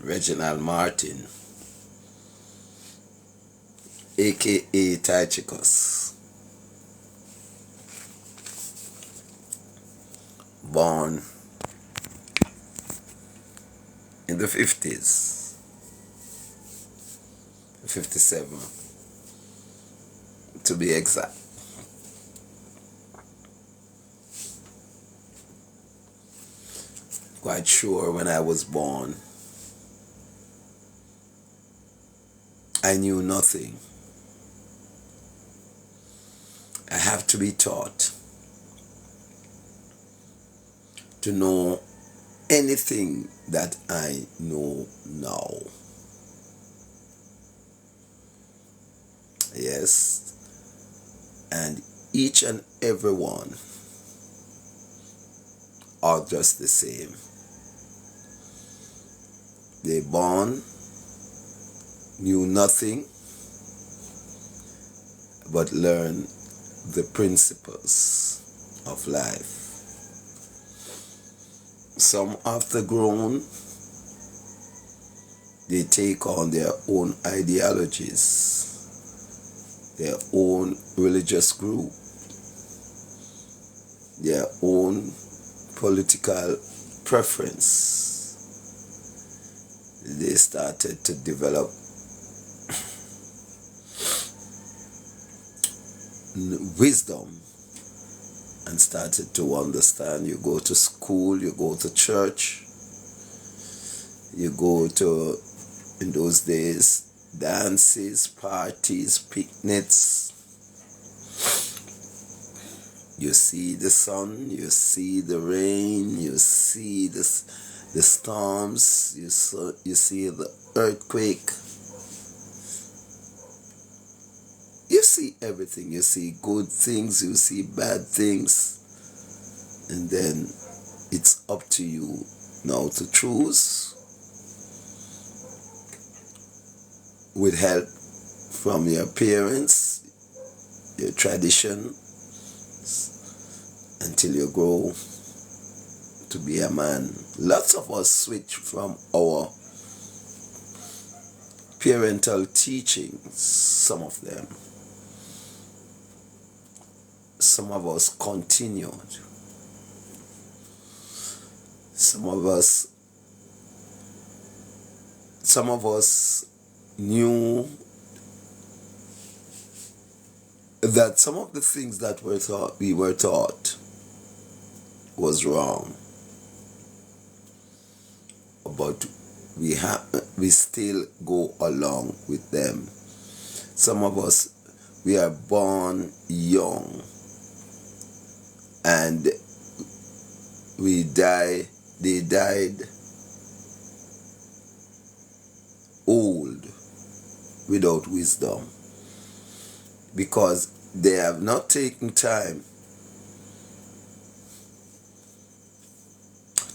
Reginald Martin, aka Tychicus, born in the 50s, 57 to be exact. Quite sure when I was born, I knew nothing. I have to be taught to know anything that I know now. Yes, and each and every one are just the same. They born, knew nothing, but learn the principles of life. Some after grown, they take on their own ideologies, their own religious group, their own political preference. They started to develop wisdom and started to understand. You go to school, you go to church, you go to, in those days, dances, parties, picnics. You see the sun, you see the rain, you see the storms, you see the earthquake. You see everything. You see good things, you see bad things. And then it's up to you now to choose with help from your parents, your tradition, until you grow to be a man. Lots of us switch from our parental teachings, some of them. Some of us continued. Some of us knew that some of the things that we were taught was wrong. But we still go along with them. Some of us, we are born young and they died old without wisdom, because they have not taken time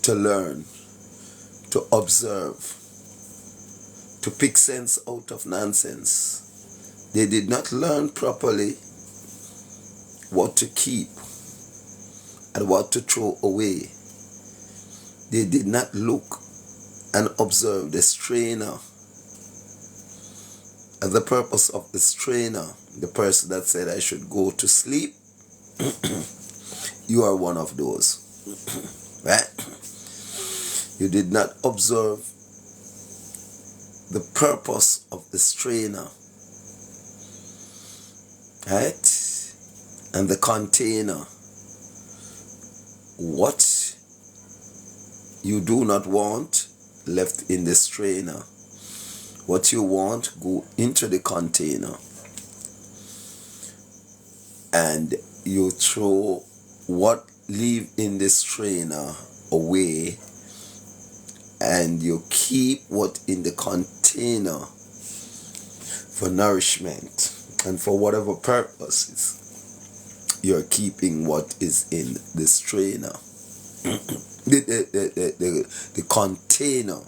to learn, to observe, to pick sense out of nonsense. They did not learn properly what to keep and what to throw away. They did not look and observe the strainer. And the purpose of the strainer, the person that said I should go to sleep, you are one of those. Right? You did not observe the purpose of the strainer. Right? And the container. What you do not want left in the strainer. What you want go into the container. And you throw what leave in the strainer away, and you keep what in the container for nourishment and for whatever purposes. You're keeping what is in the strainer, the container.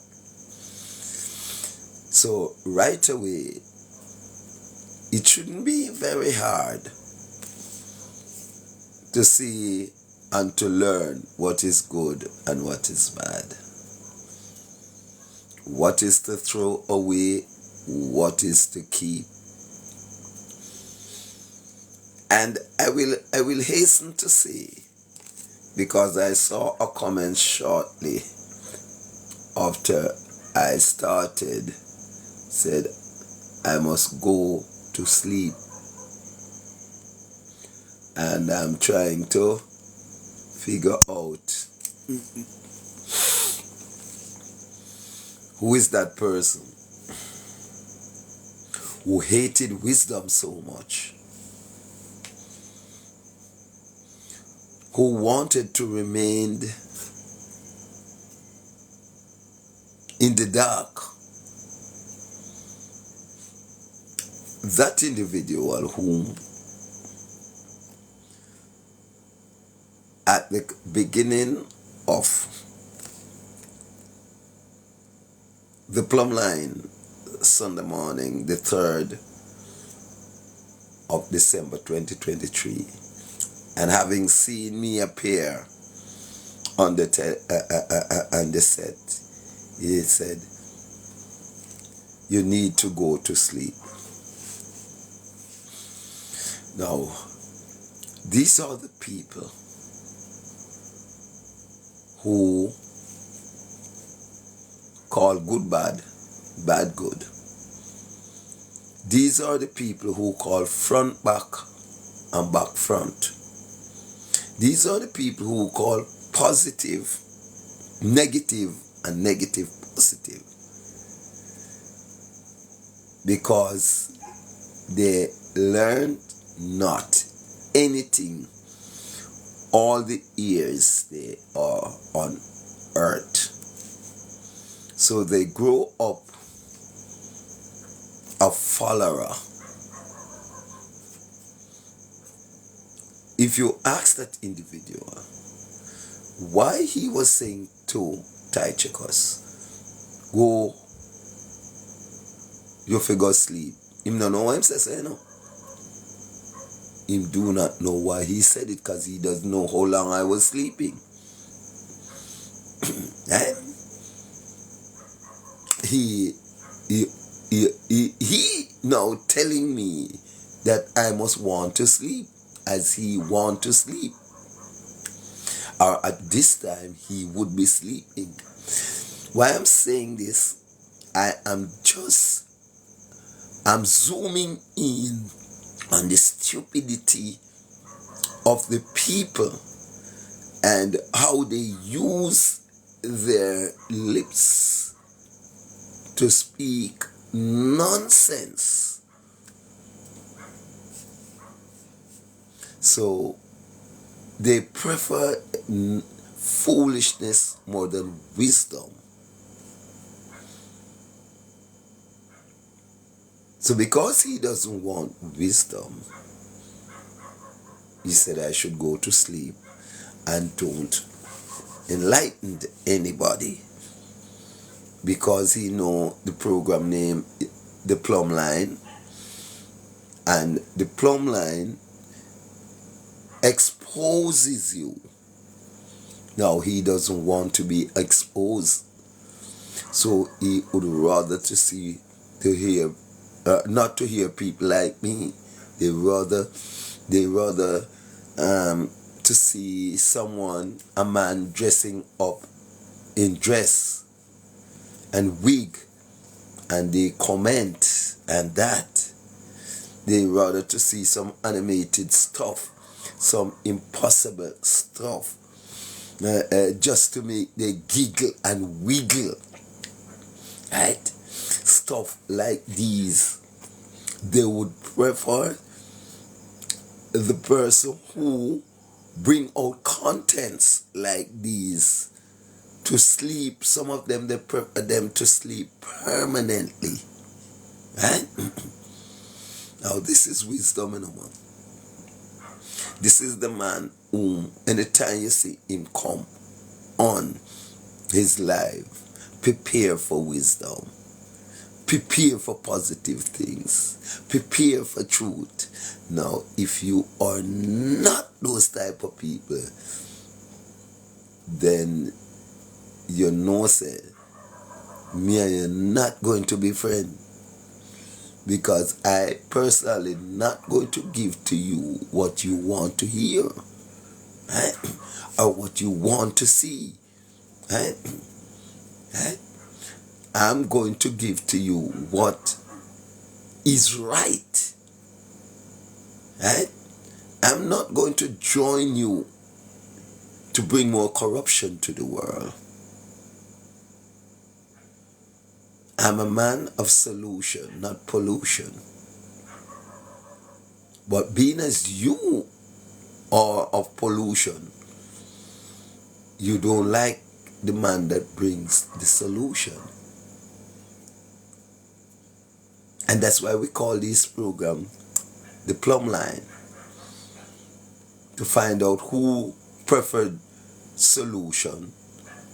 So right away, it shouldn't be very hard to see and to learn what is good and what is bad. what is to throw away, what is to keep. And I will hasten to say, because I saw a comment shortly after I started, said I must go to sleep, and I'm trying to figure out who is that person who hated wisdom so much, who wanted to remain in the dark. That individual whom at the beginning of the plumb line Sunday morning, the 3rd of December 2023, and having seen me appear on the set, he said, you need to go to sleep. Now, these are the people who call good bad, bad good. These are the people who call front back and back front. These are the people who call positive negative and negative positive, because they learned not anything all the years they are on earth. So they grow up a follower. If you ask that individual why he was saying to Tychicus, go, you figure sleep, him don't know what him says, you know. Him do not know why he said it, because he doesn't know how long I was sleeping. Right? He now telling me that I must want to sleep as he want to sleep, or at this time he would be sleeping. Why I'm saying this, I'm zooming in on the stupidity of the people and how they use their lips to speak nonsense. So they prefer foolishness more than wisdom. So because he doesn't want wisdom, he said I should go to sleep and don't enlighten anybody, because he know the program name, The Plumb Line, and the plumb line exposes you. Now he doesn't want to be exposed, so he would rather not to hear people like me. They rather to see a man dressing up in dress and wig, and they comment and that. They rather to see some animated stuff, some impossible stuff, just to make they giggle and wiggle, right? Stuff like these. They would prefer the person who bring out contents like these to sleep. Some of them, they prefer them to sleep permanently, right? Now this is wisdom in a man. This is the man whom anytime you see him come on his life, prepare for wisdom, prepare for positive things, prepare for truth. Now if you are not those type of people, then you know say me and you're not going to be friends. Because I personally not going to give to you what you want to hear, right? Or what you want to see, right? Right? I'm going to give to you what is right, right? I'm not going to join you to bring more corruption to the world. I'm a man of solution, not pollution. But being as you are of pollution, you don't like the man that brings the solution. And that's why we call this program the plumb line, to find out who preferred solution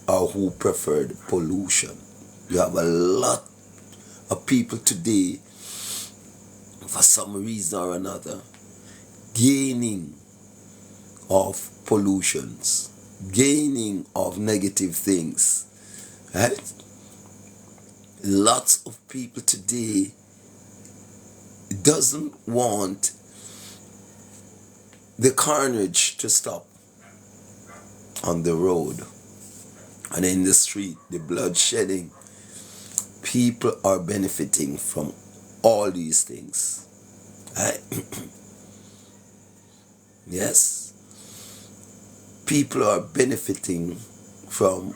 or who preferred pollution. You have a lot of people today, for some reason or another, gaining of pollutions, gaining of negative things, right? Lots of people today doesn't want the carnage to stop on the road and in the street, the bloodshedding. People are benefiting from all these things, right? Yes, people are benefiting from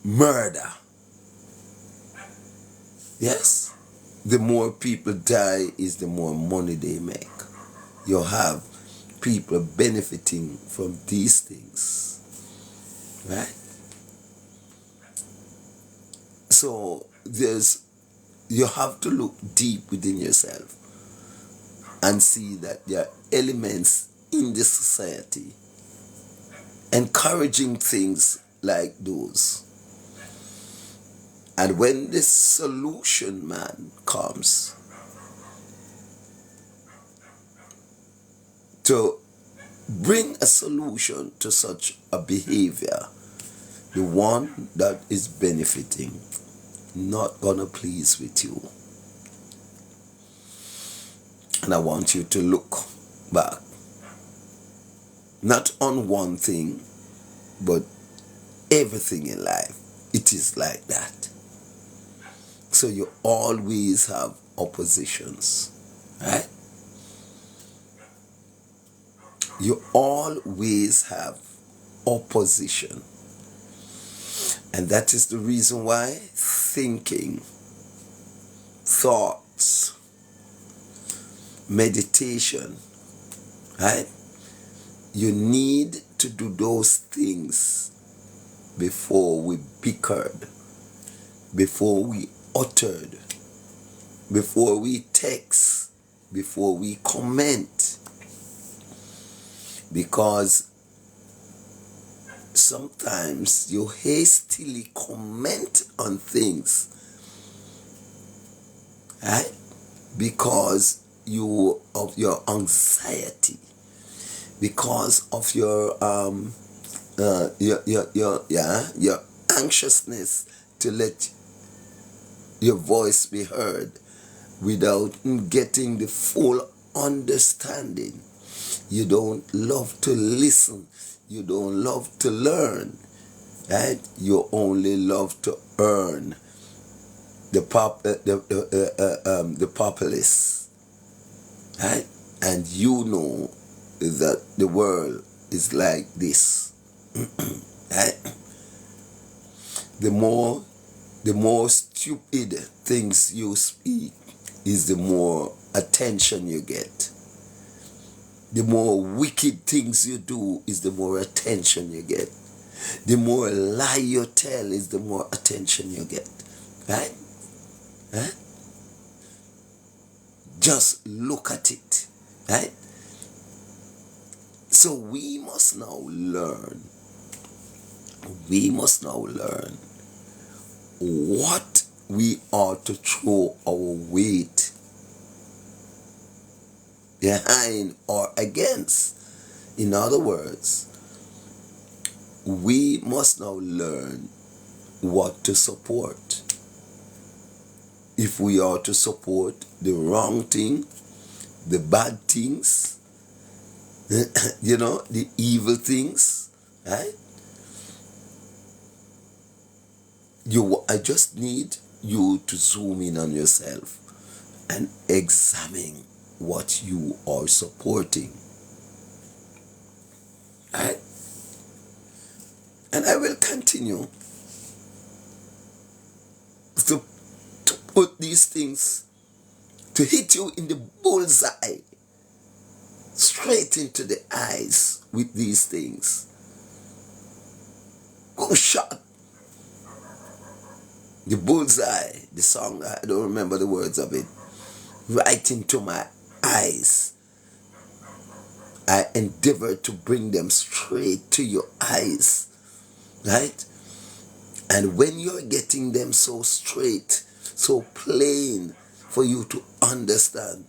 murder. Yes, the more people die is the more money they make. You have people benefiting from these things, right? So you have to look deep within yourself and see that there are elements in this society encouraging things like those. And when this solution man comes to bring a solution to such a behavior, the one that is benefiting not gonna please with you. And I want you to look back, not on one thing, but everything in life. It is like that. So you always have oppositions, right? You always have opposition. And that is the reason why thinking, thoughts, meditation, right? You need to do those things before we bickered, before we uttered, before we text, before we comment. Because sometimes you hastily comment on things, right? Because of your anxiety, because of your anxiousness to let your voice be heard without getting the full understanding. You don't love to listen. You don't love to learn, right? You only love to earn. The populace, right? And you know that the world is like this, right? The more stupid things you speak is the more attention you get. The more wicked things you do is the more attention you get. The more lie you tell is the more attention you get. Right? Huh? Just look at it. Right? So we must now learn. We must now learn what we are to throw our weight behind or against. In other words, we must now learn what to support. If we are to support the wrong thing, the bad things, the evil things, right? I just need you to zoom in on yourself and examine what you are supporting. Right? And I will continue to put these things, to hit you in the bullseye, straight into the eyes with these things. Go shot. The bullseye, the song, I don't remember the words of it, right into my eyes. I endeavor to bring them straight to your eyes, right? And when you're getting them so straight, so plain for you to understand,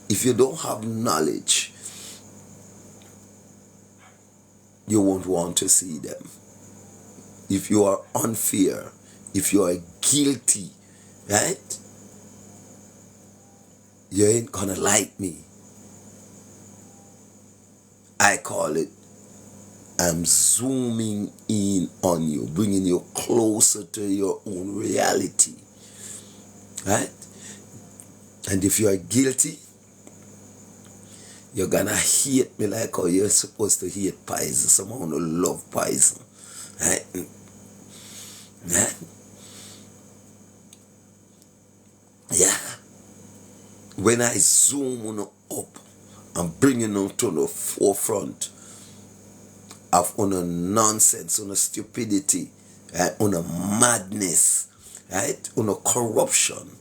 if you don't have knowledge, you won't want to see them. If you are unfair, if you are guilty, right? You ain't gonna like me. I call it, I'm zooming in on you, bringing you closer to your own reality, right? And if you are guilty, you're gonna hate me like how you're supposed to hate poison. Someone who love poison, right? Right? Yeah. When I zoom on up, I'm bringing them to the forefront of on a nonsense, on a stupidity, right? On a madness, right? On a corruption,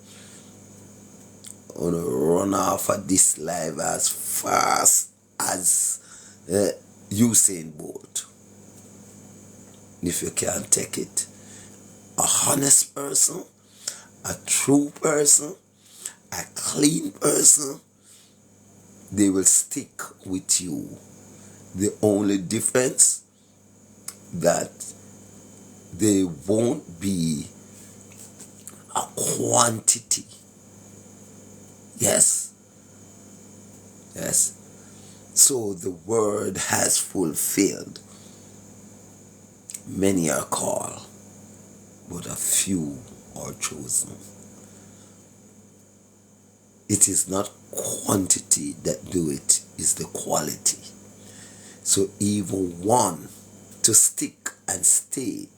on a run off of this life as fast as Usain Bolt. If you can't take it, a honest person, a true person, a clean person, they will stick with you. The only difference that they won't be a quantity. Yes. Yes. So the word has fulfilled. Many are called, but a few are chosen. It is not quantity that do it, it's the quality. So even one to stick and stay,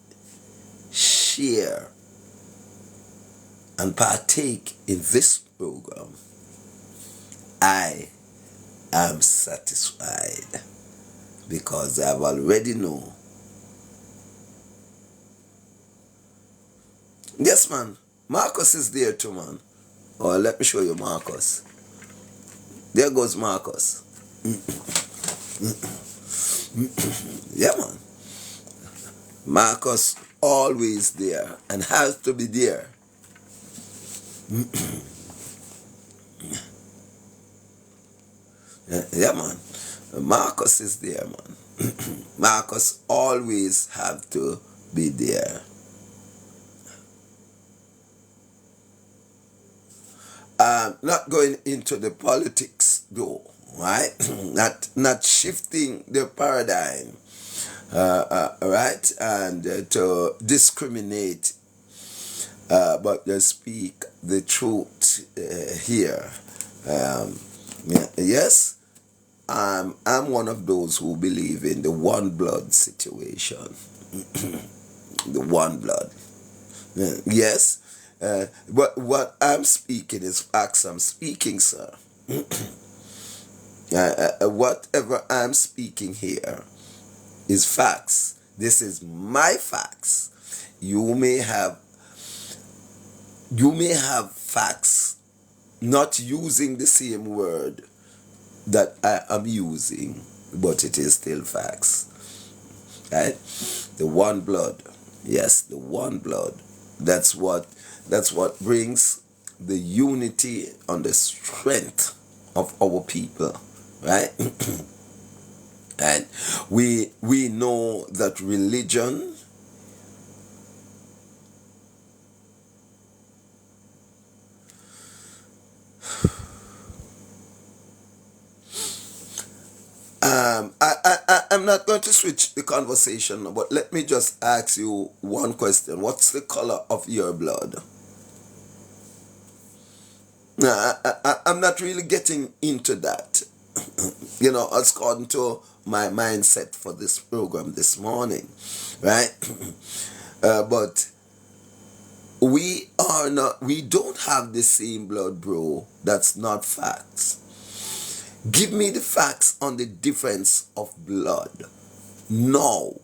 share, and partake in this program, I am satisfied because I've already know. Yes, man. Marcus is there too, man. Oh, let me show you Marcus. There goes Marcus. Yeah, man. Marcus always there and has to be there. Yeah, man. Marcus is there, man. Marcus always have to be there. Not going into the politics though, right? not shifting the paradigm, right? And to discriminate, but to speak the truth here. Yes, I'm one of those who believe in the one blood situation. The one blood. Yes. But what I'm speaking is facts. I'm speaking, sir. Whatever I'm speaking here is facts. This is my facts. You may have facts not using the same word that I am using, but it is still facts. Right? The one blood. Yes, the one blood. That's what brings the unity and the strength of our people, right? And we know that religion I'm not going to switch the conversation, but let me just ask you one question. What's the color of your blood? Now, I'm not really getting into that, according to my mindset for this program this morning, right? But we don't have the same blood, bro. That's not facts. Give me the facts on the difference of blood. No.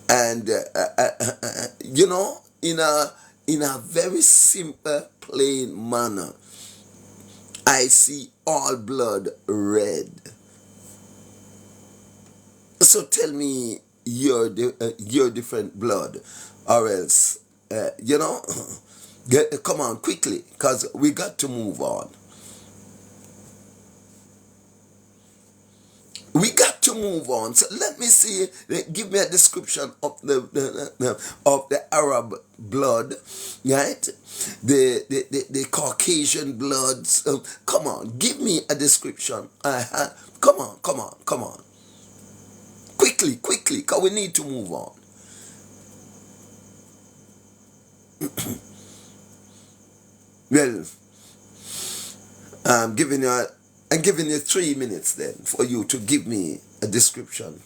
And, in a very simple, plain manner, I see all blood red. So tell me your different blood, or else, come on quickly, because we got to move on. We got to move on. So let me see. Give me a description of the Arab blood, right? The Caucasian bloods. Come on, give me a description. Come on. Quickly, because we need to move on. Well, I'm giving you 3 minutes then for you to give me a description.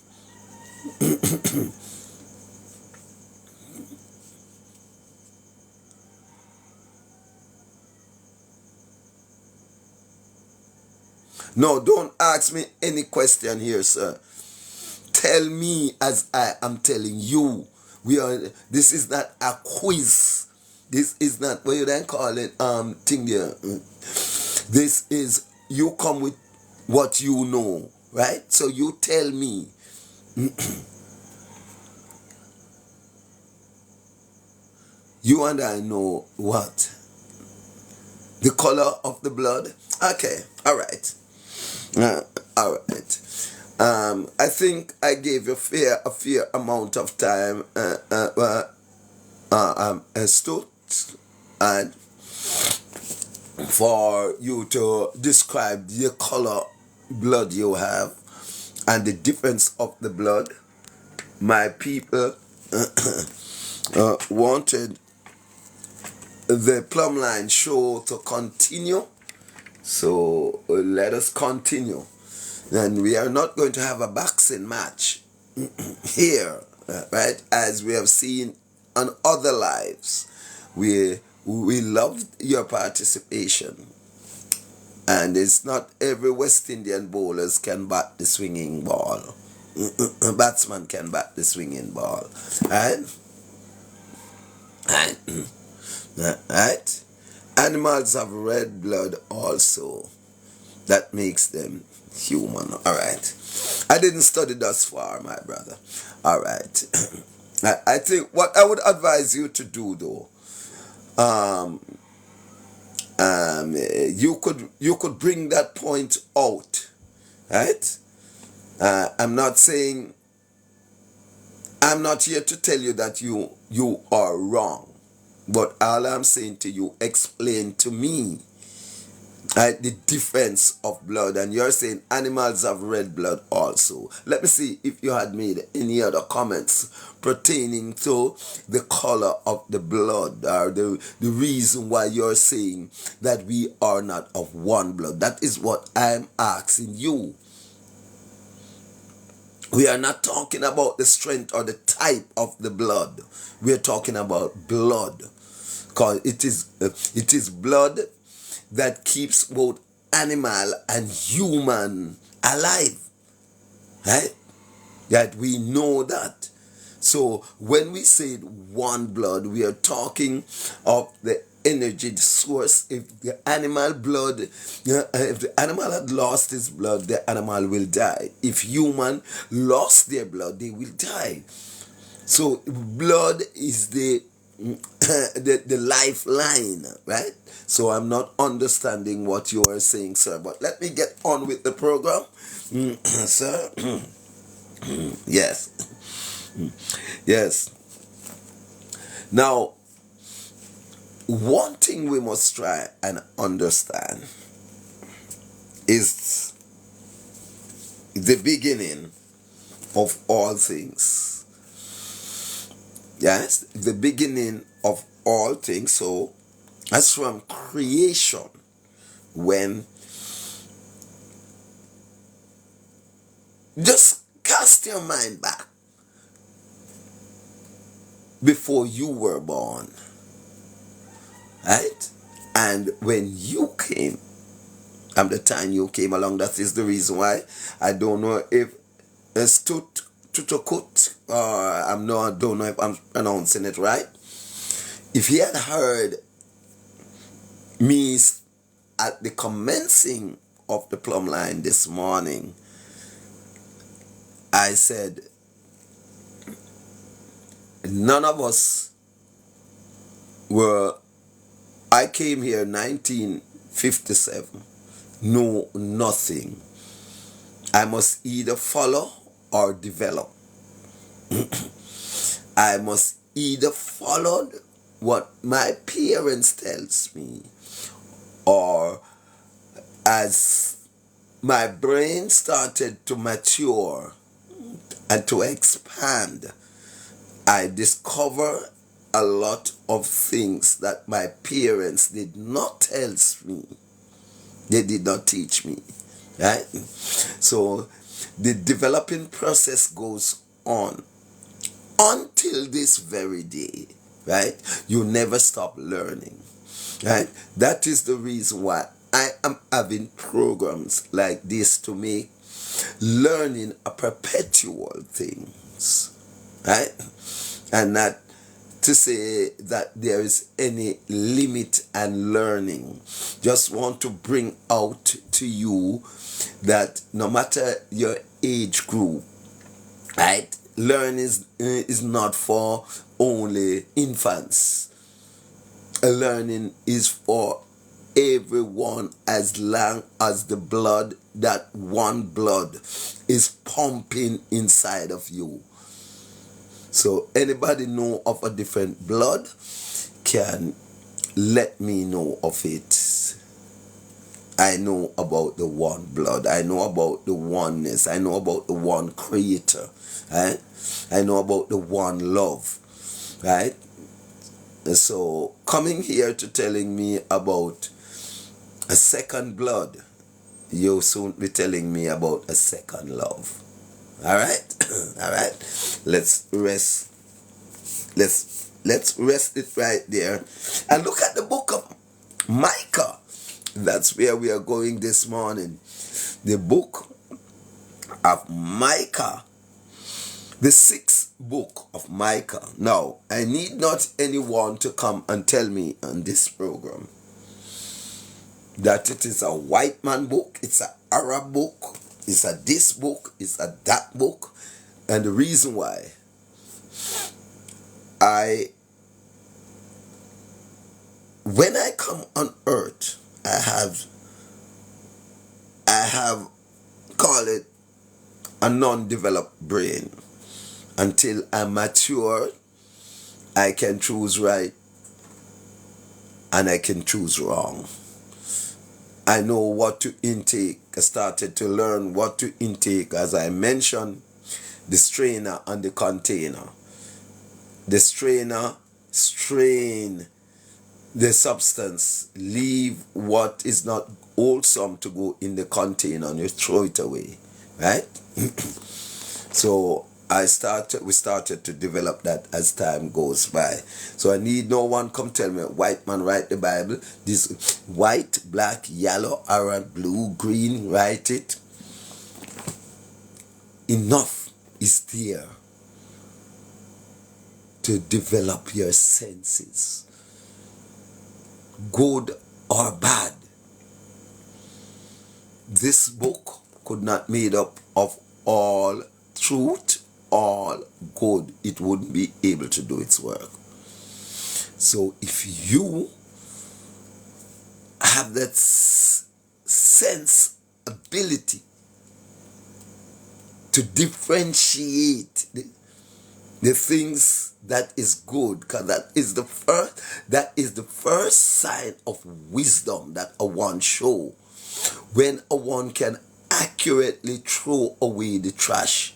No, don't ask me any question here, sir. Tell me as I am telling you. This is not a quiz. This is not what you then call it thing there. This is, you come with what you know, right? So you tell me. You and I know what? The color of the blood? Okay, all right. All right. I think I gave you a fair amount of time, Astute, and for you to describe the color blood you have and the difference of the blood. My people wanted the Plumline show to continue, so let us continue. And we are not going to have a boxing match here, right? As we have seen on other lives. We loved your participation. And it's not every West Indian bowlers can bat the swinging ball. Batsman can bat the swinging ball. Right? Right? Animals have red blood also. That makes them human. Alright. I didn't study thus far, my brother. Alright. I think what I would advise you to do though, you could bring that point out, right? I'm not here to tell you that you are wrong, but all I'm saying to you, explain to me the difference of blood. And you're saying animals have red blood also. Let me see if you had made any other comments pertaining to the color of the blood, or the reason why you're saying that we are not of one blood. That is what I'm asking you. We are not talking about the strength or the type of the blood. We are talking about blood, because it is blood that keeps both animal and human alive, right? That we know that. So when we say one blood, we are talking of the energy source. If the animal blood, if the animal had lost its blood, the animal will die. If human lost their blood, they will die. So blood is the lifeline, right? So I'm not understanding what you are saying, sir. But let me get on with the program, sir. Yes. Yes. Now, one thing we must try and understand is the beginning of all things. Yes, the beginning of all things. So that's from creation, when just cast your mind back before you were born, right? And when you came, and the time you came along, that is the reason why I don't know if it's Tutukut, or I don't know if I'm pronouncing it right. If he had heard me at the commencing of the plumb line this morning, I said, none of us were, I came here 1957, know nothing. I must either follow or develop. I must either follow what my parents tells me, or as my brain started to mature and to expand, I discover a lot of things that my parents did not tell me. They did not teach me, right? So the developing process goes on until this very day, right? You never stop learning, right? That is the reason why I am having programs like this, to make learning a perpetual thing, right? And not to say that there is any limit and learning. Just want to bring out to you that no matter your age group, right, learning is not for only infants. Learning is for everyone, as long as the blood, that one blood, is pumping inside of you. So anybody know of a different blood can let me know of it. I know about the one blood. I know about the oneness. I know about the one creator. Right? I know about the one love. Right? And so coming here to telling me about a second blood, you'll soon be telling me about a second love. All right? All right? Let's rest. Let's rest it right there and look at the book of Micah. That's where we are going this morning. The book of Micah, the 6th book of Micah. Now, I need not anyone to come and tell me on this program that it is a white man book, it's an Arab book, it's a this book, it's a that book. And the reason why, when I come on earth, I have call it a non-developed brain. Until I'm mature, I can choose right and I can choose wrong. I know what to intake. I started to learn what to intake, as I mentioned, the strainer and the container. The strainer strain the substance, leave what is not wholesome to go in the container, and you throw it away, right? So we started to develop that as time goes by. So I need no one come tell me, white man write the Bible. This white, black, yellow, orange, blue, green, write it. Enough is there to develop your senses, good or bad. This book could not made up of all truth, all good. It wouldn't be able to do its work. So if you have that sense, ability to differentiate the things that is good, because that is the first sign of wisdom that a one show. When a one can accurately throw away the trash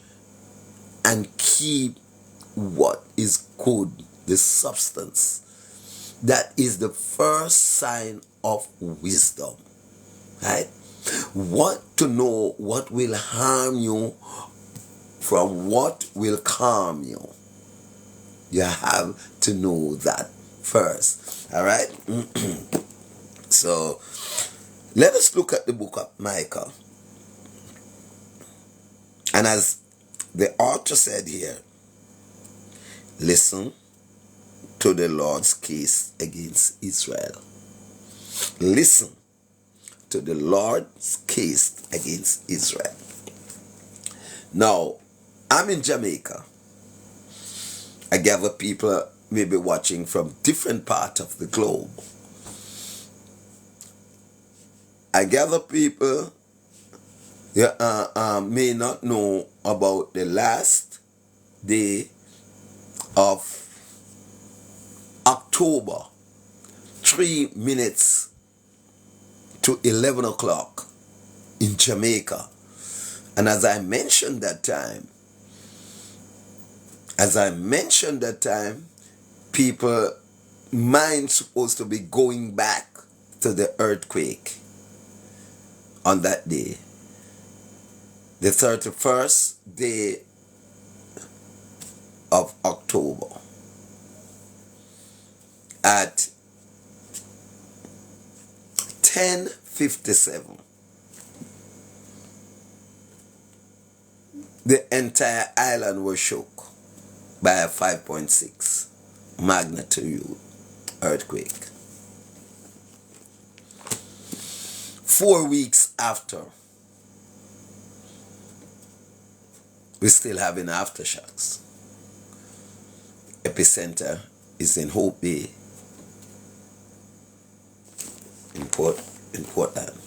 and keep what is good, the substance. That is the first sign of wisdom, right? Want to know what will harm you from what will calm you. You have to know that first, all right? So let us look at the book of Micah. And as the author said here, listen to the Lord's case against Israel. Listen to the Lord's case against Israel. Now, I'm in Jamaica. I gather people may be watching from different parts of the globe. I gather people may not know about the last day of October, 3 minutes to 11 o'clock in Jamaica. And as I mentioned that time, people mind supposed to be going back to the earthquake on that day. The 31st day of October at 10:57. The entire island was shook by a 5.6 magnitude earthquake. 4 weeks after, we're still having aftershocks. Epicenter is in Hope Bay in Portland.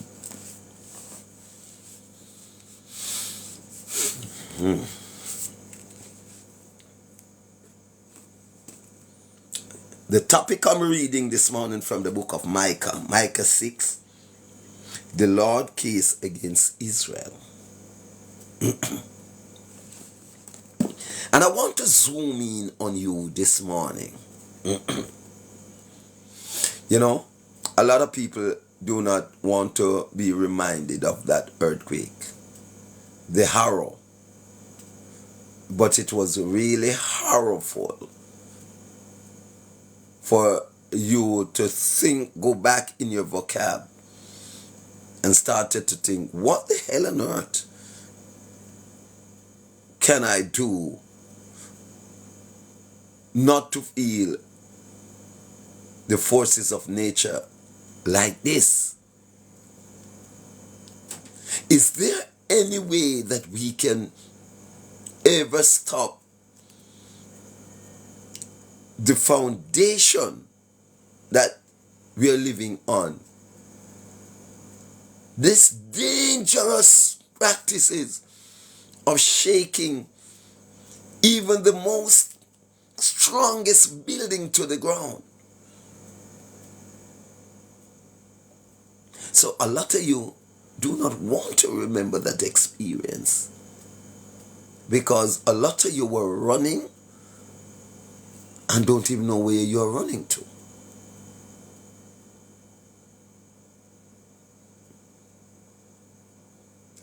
The topic I'm reading this morning from the book of Micah, Micah 6, the Lord's case against Israel. And I want to zoom in on you this morning. You know, a lot of people do not want to be reminded of that earthquake, the horror. But it was really horrible for you to think, go back in your vocab and started to think, what the hell on earth can I do not to feel the forces of nature like this? Is there any way that we can ever stop the foundation that we are living on? This dangerous practices of shaking even the most strongest building to the ground. So a lot of you do not want to remember that experience, because a lot of you were running and don't even know where you're running to.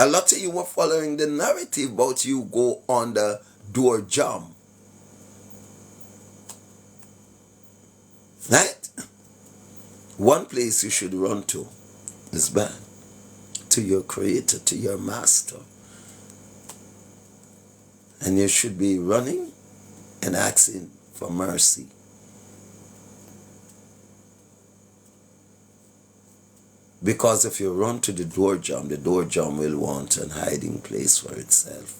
A lot of you were following the narrative about you go on the door jump. Right? One place you should run to is back to your Creator, to your Master. And you should be running and asking for mercy. Because if you run to the door jamb will want an hiding place for itself.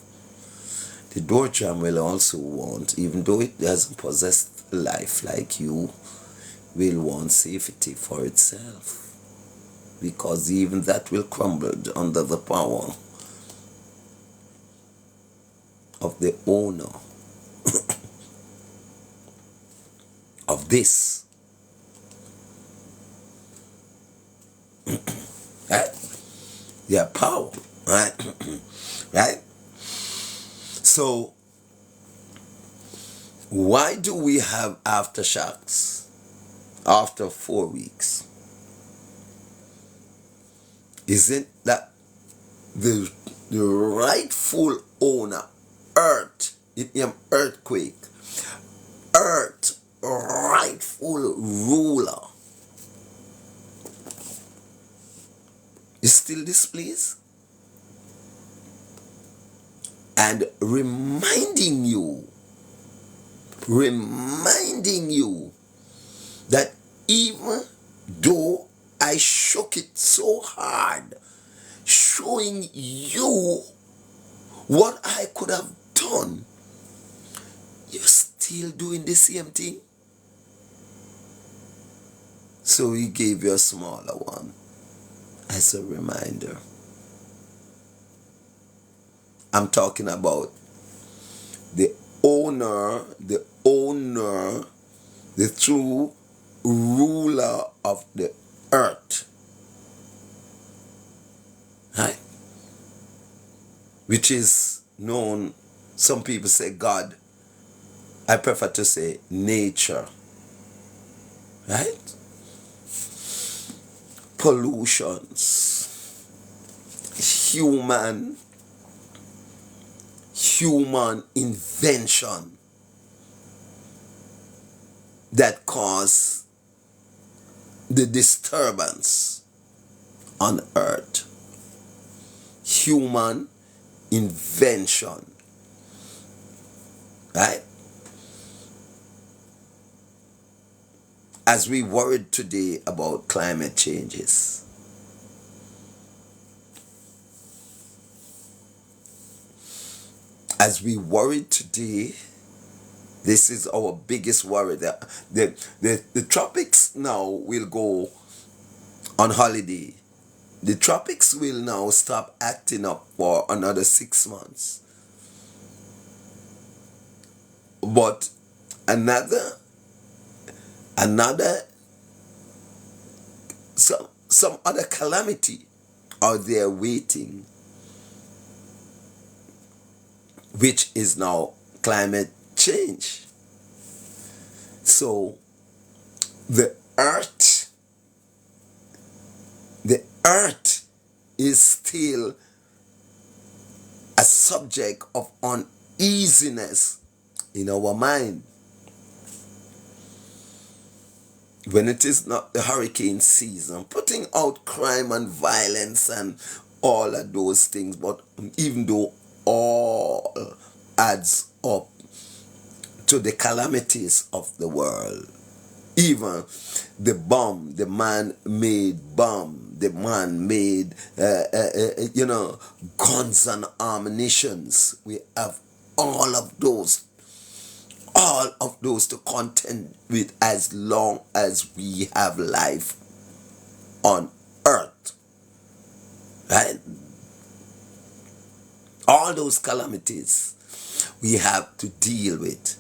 The door jamb will also want, even though it doesn't possess life like you, will want safety for itself. Because even that will crumble under the power of the owner of this. Their power right? Right? So, why do we have aftershocks after 4 weeks? Isn't that the rightful owner, Earth, in an earthquake, Earth, rightful ruler, is still displeased? And reminding you that even though I shook it so hard, showing you what I could have done, you're still doing the same thing. So he gave you a smaller one as a reminder. I'm talking about the owner, the true ruler of the earth, right? Which is known, some people say God. I prefer to say nature, right? Pollutions, human invention that cause the disturbance on earth. Human invention, right? As we worried today about climate changes, as we worried today, this is our biggest worry. The tropics now will go on holiday. The tropics will now stop acting up for another 6 months. But another some other calamity are there waiting, which is now climate change. So the earth is still a subject of uneasiness in our mind. When it is not the hurricane season, putting out crime and violence and all of those things, but even though all adds up to the calamities of the world, even the bomb, the man-made bomb, the man-made, guns and ammunitions, we have all of those to contend with as long as we have life on earth, right? All those calamities we have to deal with,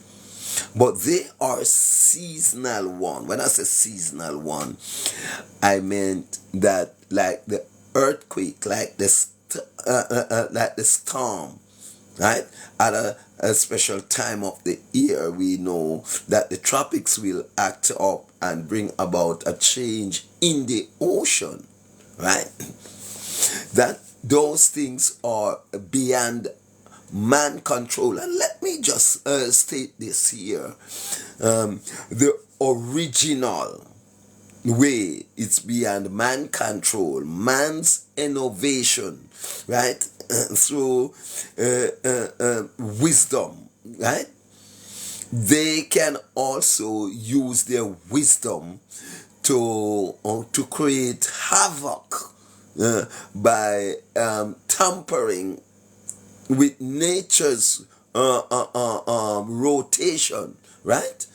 but they are seasonal one. When I say seasonal one, I meant that like the earthquake, like the storm, right? At a special time of the year, we know that the tropics will act up and bring about a change in the ocean, right? That those things are beyond man control. And let me just state this here. The original way, it's beyond man control, man's innovation, right? Through wisdom, right? They can also use their wisdom to create havoc by tampering with nature's rotation, right?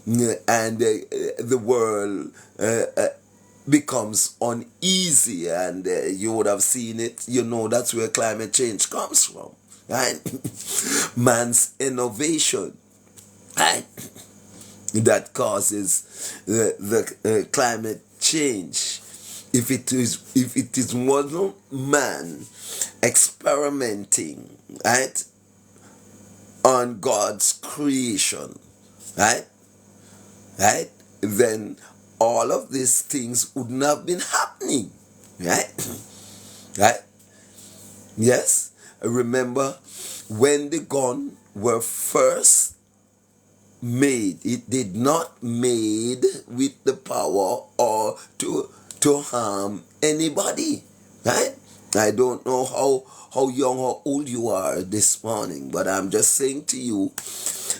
And the world becomes uneasy, and you would have seen it. You know that's where climate change comes from, right? Man's innovation, right? That causes the climate change. if it is one man experimenting, right, on God's creation, right, right, then all of these things wouldn't have been happening, right, right. Yes, remember when the gun were first made, it did not made with the power or to harm anybody, right? I don't know how young or old you are this morning, but I'm just saying to you,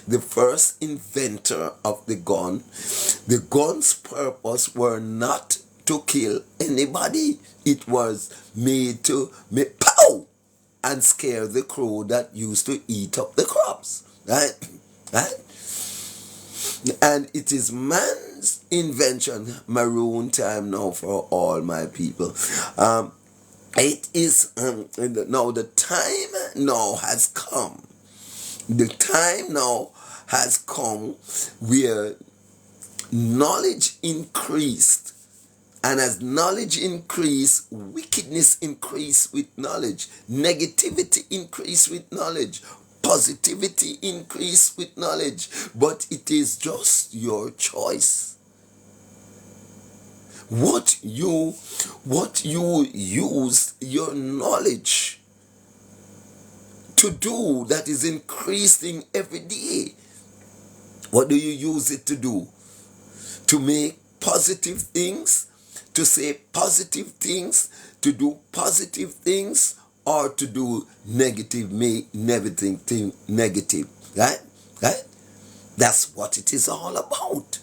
the first inventor of the gun's purpose were not to kill anybody. It was made to make pow and scare the crow that used to eat up the crops, right? Right? And it is man's invention, maroon time now for all my people. It is now the time now has come. The time now has come where knowledge increased, and as knowledge increased, wickedness increased with knowledge, negativity increased with knowledge, positivity increased with knowledge. But it is just your choice. What you use your knowledge to do, that is increasing every day. What do you use it to do? To make positive things, to say positive things, to do positive things, or to do negative, make everything negative, right? Right? That's what it is all about.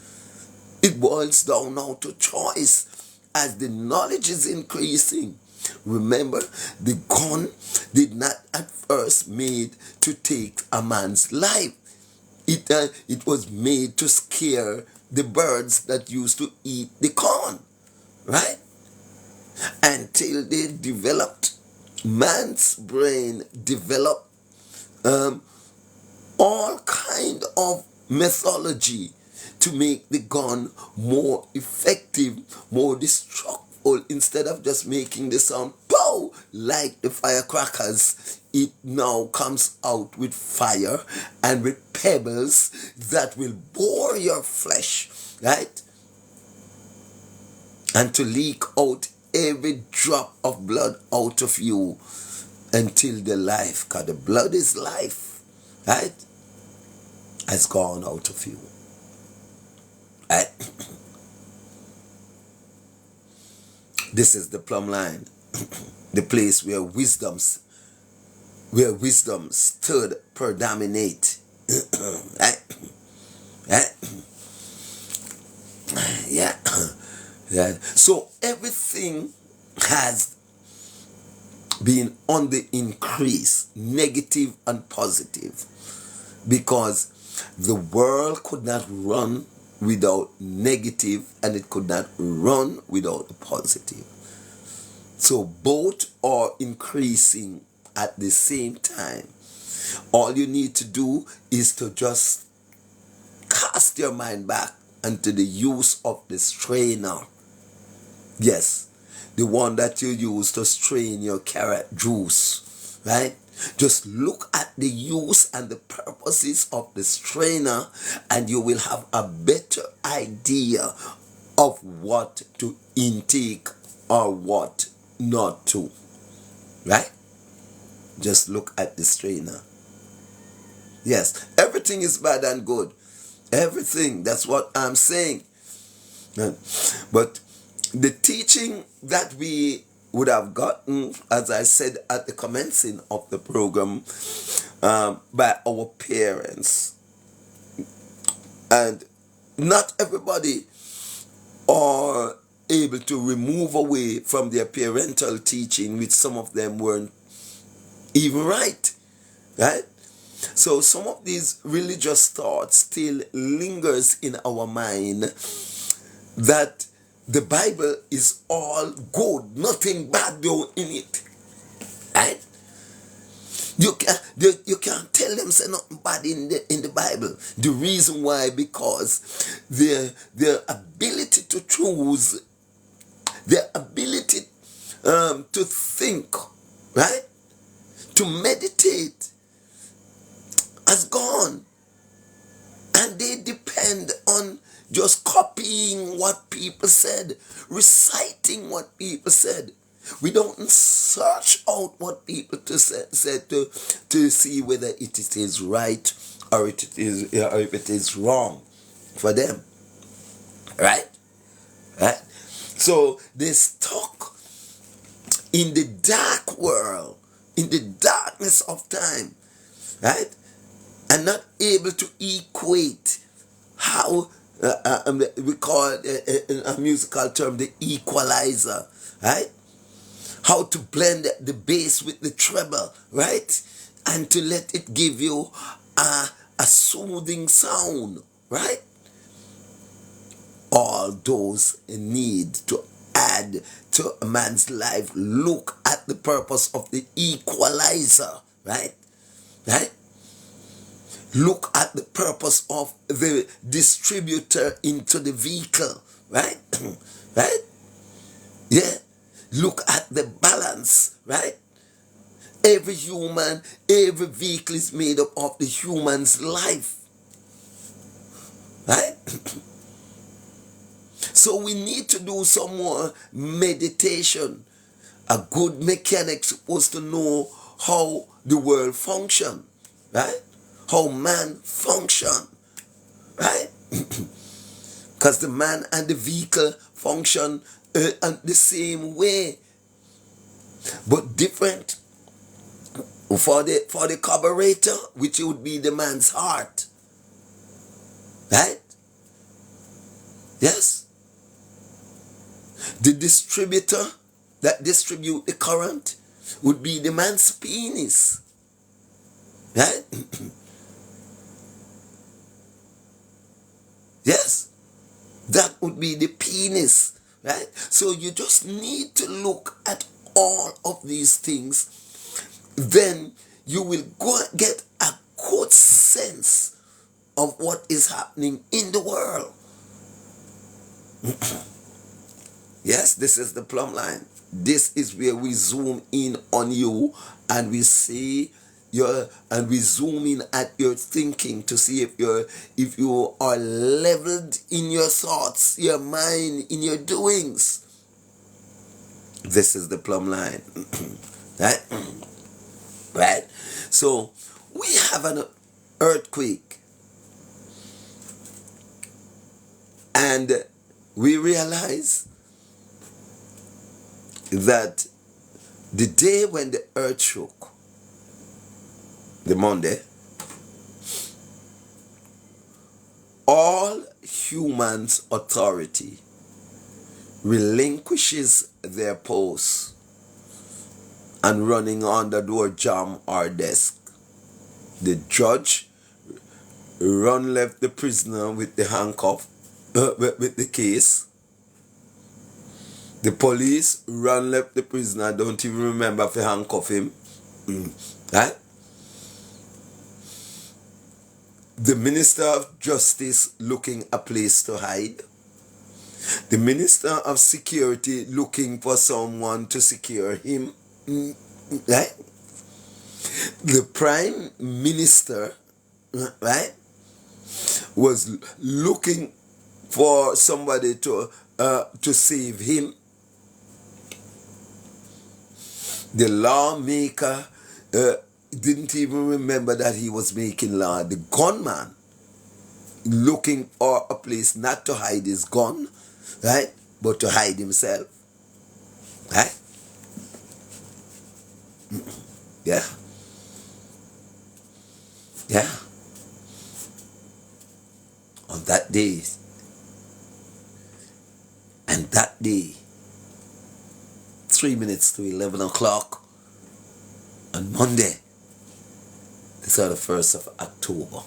It boils down now to choice. As the knowledge is increasing, remember, the gun did not at first made to take a man's life. It was made to scare the birds that used to eat the corn, right? Until they developed, man's brain developed all kind of methodology to make the gun more effective, more destructive. Instead of just making the sound pow like the firecrackers, it now comes out with fire and with pebbles that will bore your flesh, right? And to leak out every drop of blood out of you until the life, because the blood is life, right, has gone out of you. Right? This is the plumb line, the place where wisdom stood predominate. Right? Right? Yeah. Yeah. So everything has been on the increase, negative and positive, because the world could not run without negative, and it could not run without positive. So both are increasing at the same time. All you need to do is to just cast your mind back into the use of the strainer. Yes, the one that you use to strain your carrot juice, right? Just look at the use and the purposes of the strainer, and you will have a better idea of what to intake or what not to, right? Just look at the strainer. Yes, everything is bad and good. Everything, that's what I'm saying. But the teaching that we would have gotten, as I said at the commencing of the program, by our parents, and not everybody are able to remove away from their parental teaching, which some of them weren't even right, right? So some of these religious thoughts still lingers in our mind, that the Bible is all good, nothing bad though in it, right? You can't tell them say nothing bad in the Bible. The reason why, because their ability to choose Their ability to think, right? To meditate has gone. And they depend on just copying what people said, reciting what people said. We don't search out what people said to see whether it is right or if it is wrong for them. Right? Right? So they stuck in the dark world, in the darkness of time, right? And not able to equate how we call it in a musical term the equalizer, right? How to blend the bass with the treble, right? And to let it give you a soothing sound, right? All those need to add to a man's life. Look at the purpose of the equalizer, right? Right? Look at the purpose of the distributor into the vehicle, right? Right? Yeah. Look at the balance, right? Every vehicle is made up of the human's life, right? So we need to do some more meditation. A good mechanic supposed to know how the world function, right? How man function, right? Because the man and the vehicle function the same way, but different. For the carburetor, which would be the man's heart, right? Yes. The distributor that distribute the current would be the man's penis, right? Yes. That would be the penis, right? So you just need to look at all of these things. Then you will get a good sense of what is happening in the world. Yes, this is the plumb line. This is where we zoom in on you and we see we zoom in at your thinking to see if you are leveled in your thoughts, your mind, in your doings. This is the plumb line. Right? Right? So we have an earthquake. And we realize that the day when the earth shook, the Monday, all humans' authority relinquishes their posts and running on the door jam or desk. The judge left the prisoner with the handcuff, with the case. The police left the prisoner, don't even remember if they handcuff him. Right? The Minister of Justice looking a place to hide. The Minister of Security looking for someone to secure him. Right? The Prime Minister, right, was looking for somebody to save him. The lawmaker didn't even remember that he was making law. The gunman looking for a place not to hide his gun, right, but to hide himself. Right? Yeah. Yeah. On that day, and that day, 3 minutes to 11 o'clock on Monday, the 31st of October.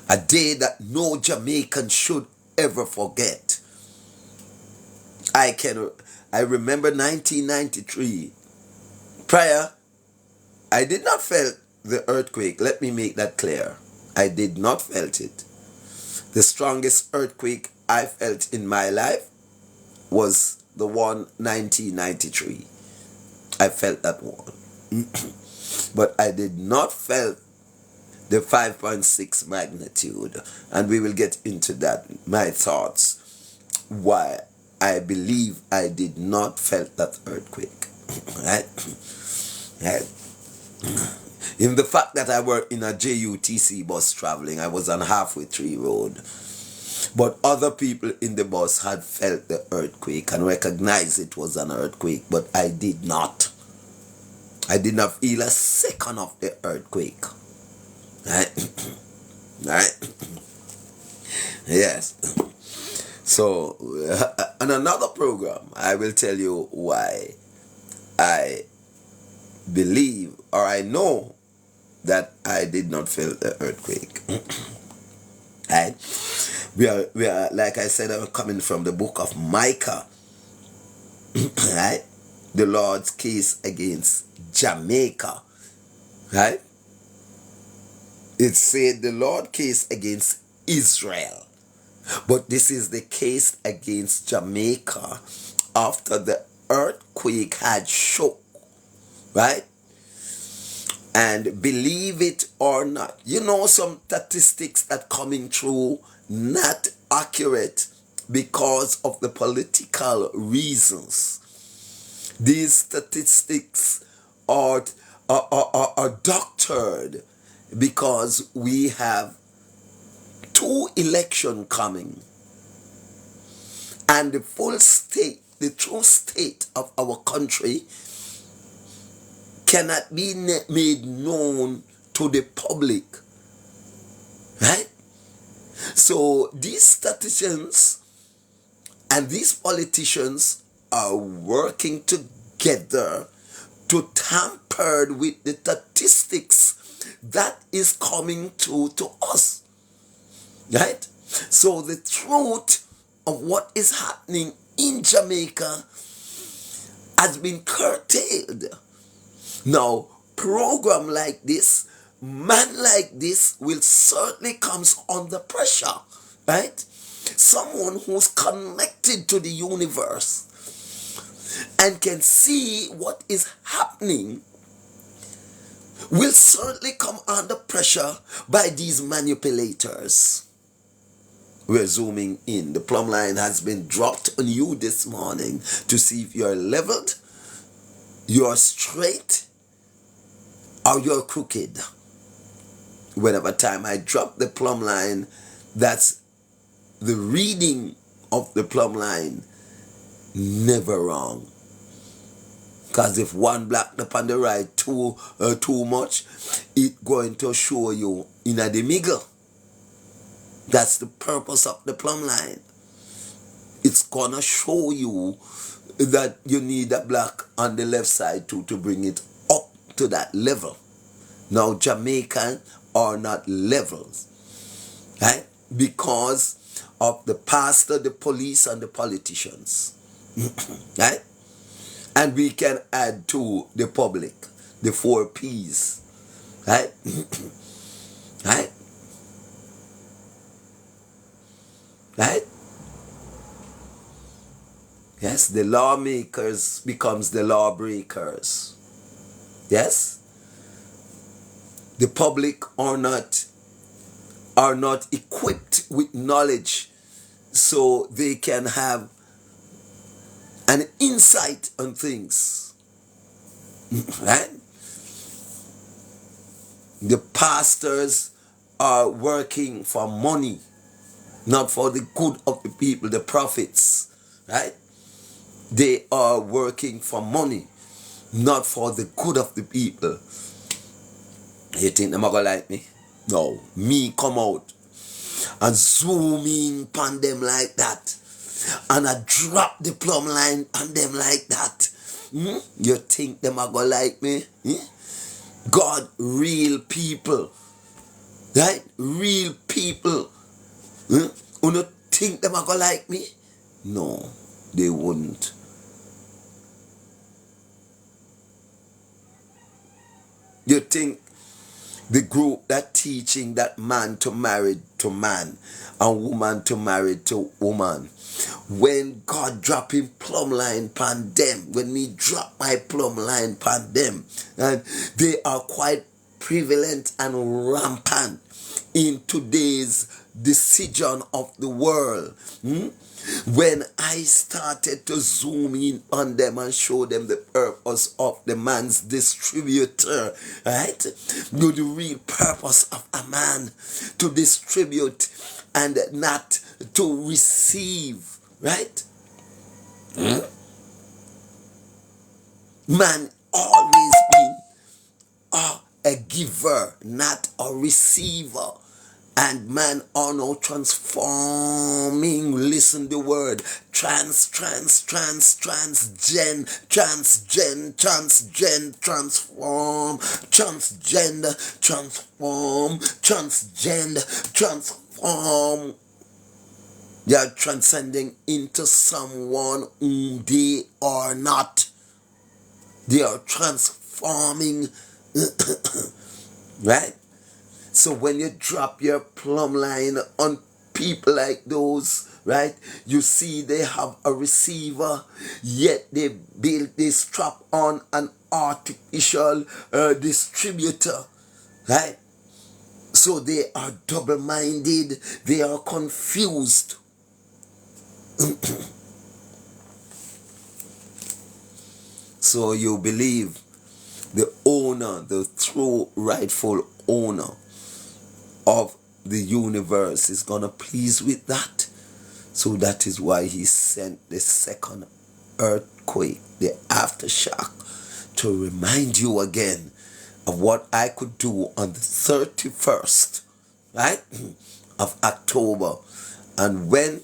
A day that no Jamaican should ever forget. I remember 1993. Prior, I did not feel the earthquake. Let me make that clear. I did not felt it. The strongest earthquake I felt in my life was the one 1993. I felt that one. But I did not felt the 5.6 magnitude. And we will get into that, my thoughts, why I believe I did not felt that earthquake. Right? Right? In the fact that I were in a JUTC bus traveling, I was on Halfway Tree Road. But other people in the bus had felt the earthquake and recognized it was an earthquake, but I did not. I did not feel a second of the earthquake. Right? Right? Yes. So, on another program, I will tell you why I believe or I know that I did not feel the earthquake. Right? We are like I said, I'm coming from the book of Micah. Right? The Lord's case against Jamaica. Right? It said the Lord's case against Israel. But this is the case against Jamaica after the earthquake had shook. Right? And believe it or not, you know some statistics that coming through not accurate because of the political reasons. These statistics are doctored because we have 2 elections coming, and the full state, the true state of our country cannot be made known to the public. Right? So these statisticians and these politicians are working together to tamper with the statistics that is coming through to us. Right? So the truth of what is happening in Jamaica has been curtailed. Now, program like this, man like this will certainly comes under pressure, right? Someone who's connected to the universe and can see what is happening will certainly come under pressure by these manipulators. We're zooming in. The plumb line has been dropped on you this morning to see if you're leveled, you're straight, or you're crooked. Whenever time I drop the plumb line, that's the reading of the plumb line, never wrong. Because if one black up on the right too much, it's going to show you in the middle. That's the purpose of the plumb line. It's gonna show you that you need a black on the left side to bring it up to that level. Now, Jamaican are not levels, right? Because of the pastor, the police, and the politicians, right? And we can add to the public, the 4 P's, right? Right? Right? Yes, the lawmakers becomes the lawbreakers. Yes? The public are not equipped with knowledge so they can have an insight on things. Right? The pastors are working for money, not for the good of the people, the prophets. Right? They are working for money, not for the good of the people. You think them are gonna like me? No. Me come out and zoom in on them like that, and I drop the plumb line on them like that. You think them are gonna like me? God, real people. Right? Real people. You don't think them are gonna like me? No, they wouldn't. You think the group that teaching that man to marry to man and woman to marry to woman. When God drop him plumb line pan them, when me drop my plumb line pan them, and they are quite prevalent and rampant in today's decision of the world. When I started to zoom in on them and show them the purpose of the man's distributor, right? The real purpose of a man to distribute and not to receive, right? Man always been a giver, not a receiver. And man are now transforming, listen the word, transform, transform. They are transcending into someone whom they are not. They are transforming, right? So when you drop your plumb line on people like those, right, you see they have a receiver, yet they strap on an artificial distributor, right? So they are double-minded, they are confused. So you believe the owner, the true rightful owner of the universe is gonna please with that. So that is why he sent the second earthquake, the aftershock, to remind you again of what I could do on the 31st, right, of October. And when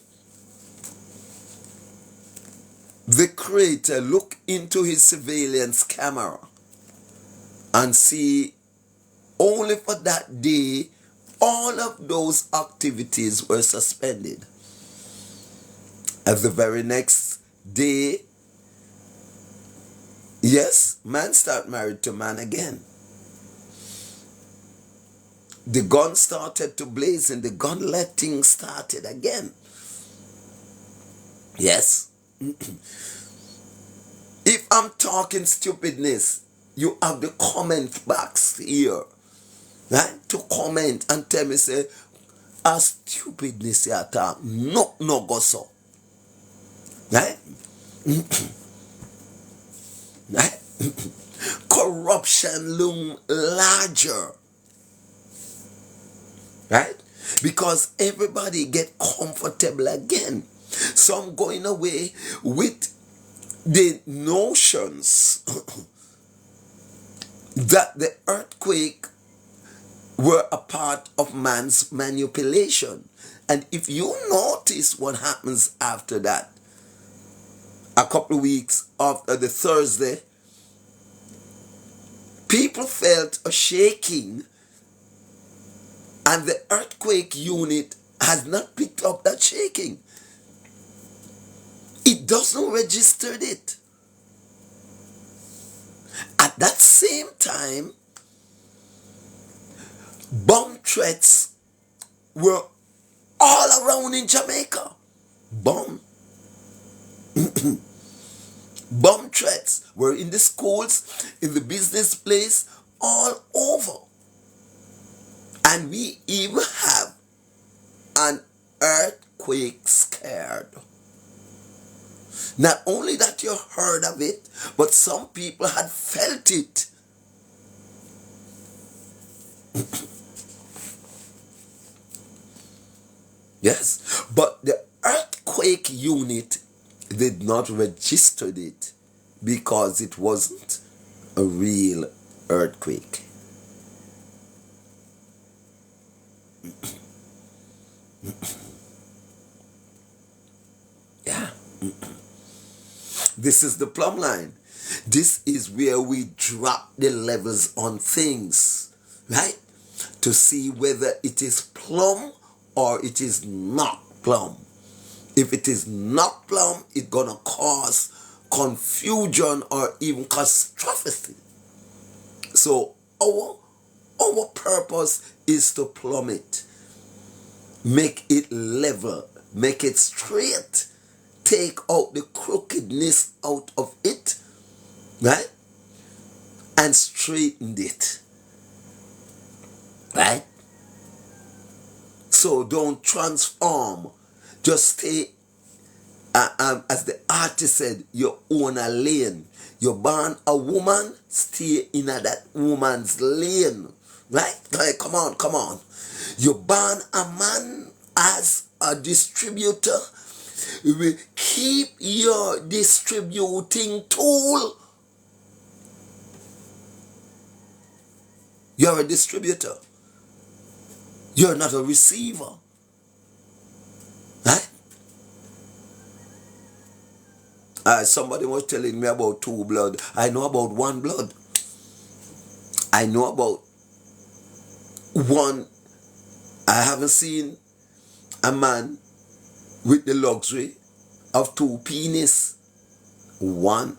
the creator look into his surveillance camera and see only for that day all of those activities were suspended. At the very next day, yes, man start married to man again. The gun started to blaze and the gun letting started again. Yes. If I'm talking stupidness, you have the comment box here, right? To comment and tell me, say, a stupidness you talk, no go so. Right? Right? Corruption loom larger. Right? Because everybody get comfortable again. Some going away with the notions that the earthquake were a part of man's manipulation. And if you notice what happens after that, a couple of weeks after the Thursday, people felt a shaking, and the earthquake unit has not picked up that shaking. It doesn't register it. At that same time, bomb threats were all around in Jamaica. Bomb threats were in the schools, in the business place, all over. And we even have an earthquake scared. Not only that you heard of it, but some people had felt it. Yes, but the earthquake unit did not register it because it wasn't a real earthquake. Yeah. This is the plumb line. This is where we drop the levels on things, right? To see whether it is plumb or it is not plumb. If it is not plumb, it's gonna cause confusion or even catastrophe. So our Our purpose is to plumb it, make it level, make it straight, take out the crookedness out of it, right? And straighten it, right? So don't transform, just stay, as the artist said, you own a lane. You born a woman, stay in that woman's lane, right? Like, come on. You born a man as a distributor, we keep your distributing tool. You're a distributor. You're not a receiver. Right? Somebody was telling me about two blood. I know about one blood. I know about one. I haven't seen a man with the luxury of two penis. One.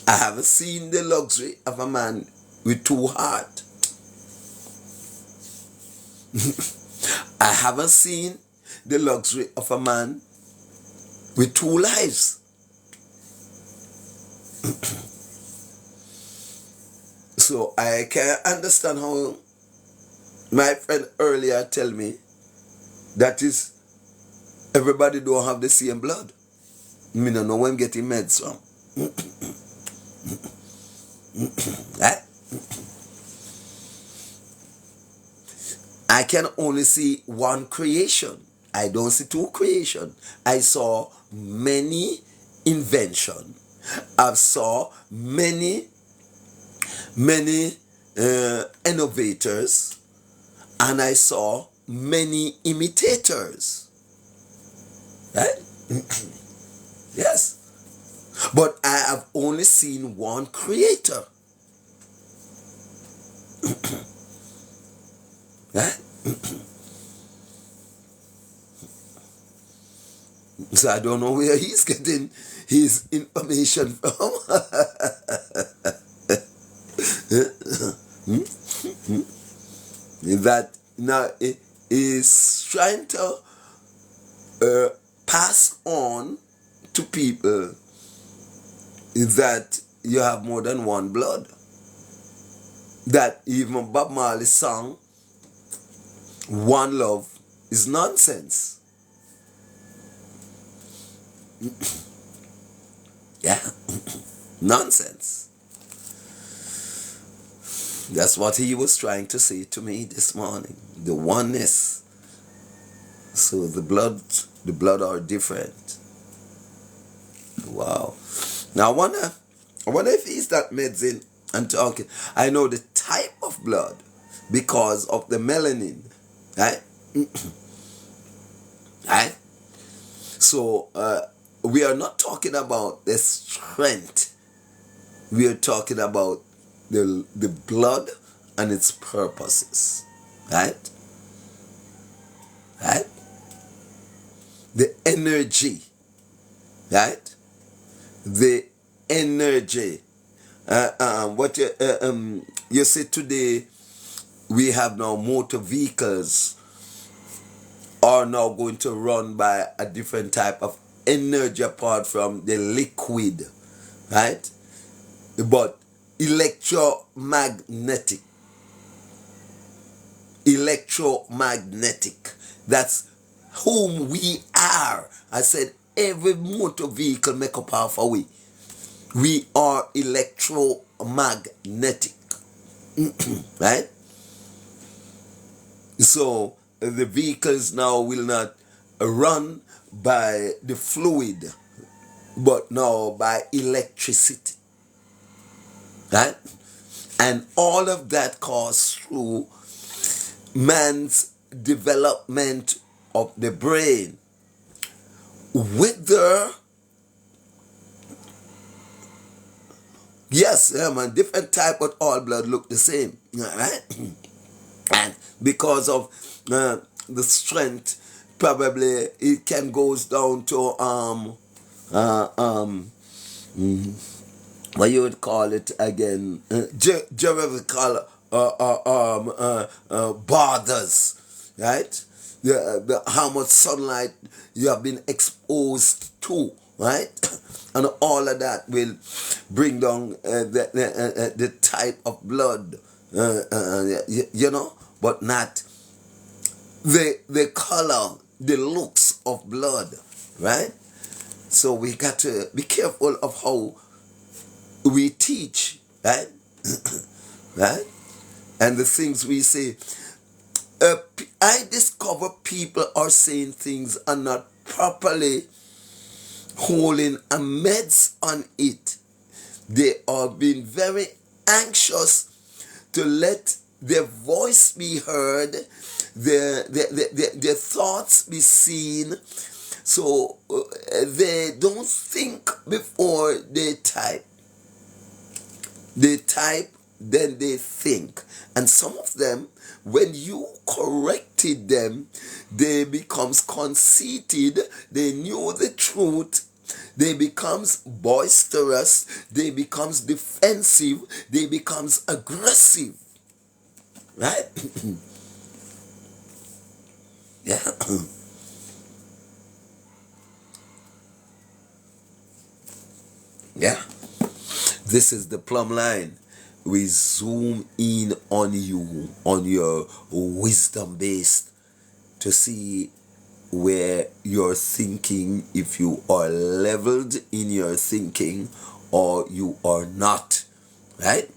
I haven't seen the luxury of a man with two heart. I haven't seen the luxury of a man with two lives. So I can understand how my friend earlier tell me that is everybody don't have the same blood. Me don't know when I'm getting meds from. Right? I can only see one creation. I don't see two creation. I saw many invention. I saw many innovators, and I saw many imitators. Right? Yes. But I have only seen one creator. Right? So I don't know where he's getting his information from. That now is trying to pass on to people that you have more than one blood. That even Bob Marley's song, One Love, is nonsense. Yeah, nonsense. That's what he was trying to say to me this morning. The oneness. So the blood are different. Wow. Now I wonder if he's that medicine and talking. I know the type of blood because of the melanin, right? Right? So we are not talking about the strength. We are talking about the blood and its purposes, right? Right? The energy, right? The energy. What you see today, we have now motor vehicles are now going to run by a different type of energy apart from the liquid, right? But electromagnetic. That's whom we are. I said every motor vehicle make up half a way. We are electromagnetic. Right? So the vehicles now will not run by the fluid, but now by electricity. Right? And all of that comes through man's development of the brain. Whether, yes, man, different type, but all blood look the same. Right? And because of the strength, probably it can goes down to what you would call it again, bothers, right? How much sunlight you have been exposed to, right? And all of that will bring down the type of blood, you know, but not the color, the looks of blood, right? So we got to be careful of how we teach, right? Right? And the things we say. I discover people are saying things and not properly holding a meds on it. They are being very anxious to let their voice be heard, their thoughts be seen. So they don't think before they type. They type, then they think. And some of them, when you corrected them, they becomes conceited, they knew the truth, they becomes boisterous, they becomes defensive, they becomes aggressive. Right? Yeah. Yeah. This is the plumb line. We zoom in on you, on your wisdom base, to see where you're thinking, if you are leveled in your thinking or you are not. Right?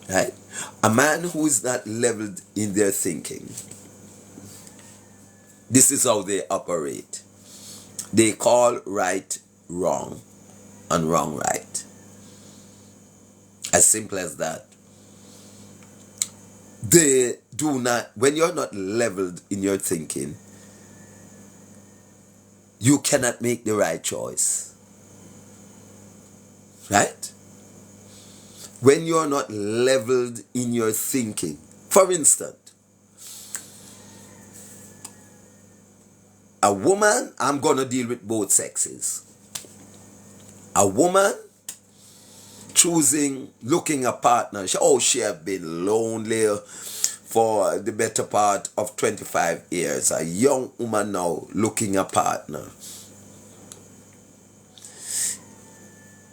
Right? A man who is not leveled in their thinking, this is how they operate. They call right wrong and wrong right. As simple as that. They do not, when you're not leveled in your thinking, you cannot make the right choice. Right? When you're not leveled in your thinking. For instance, a woman, I'm going to deal with both sexes. A woman choosing, looking a partner. She have been lonely for the better part of 25 years. A young woman now looking a partner.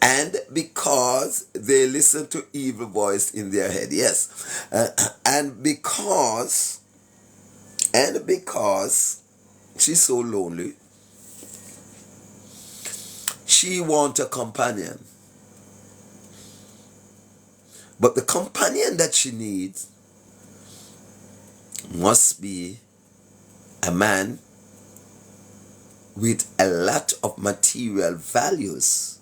And because they listen to evil voice in their head. Yes. And because she's so lonely, she wants a companion. But the companion that she needs must be a man with a lot of material values.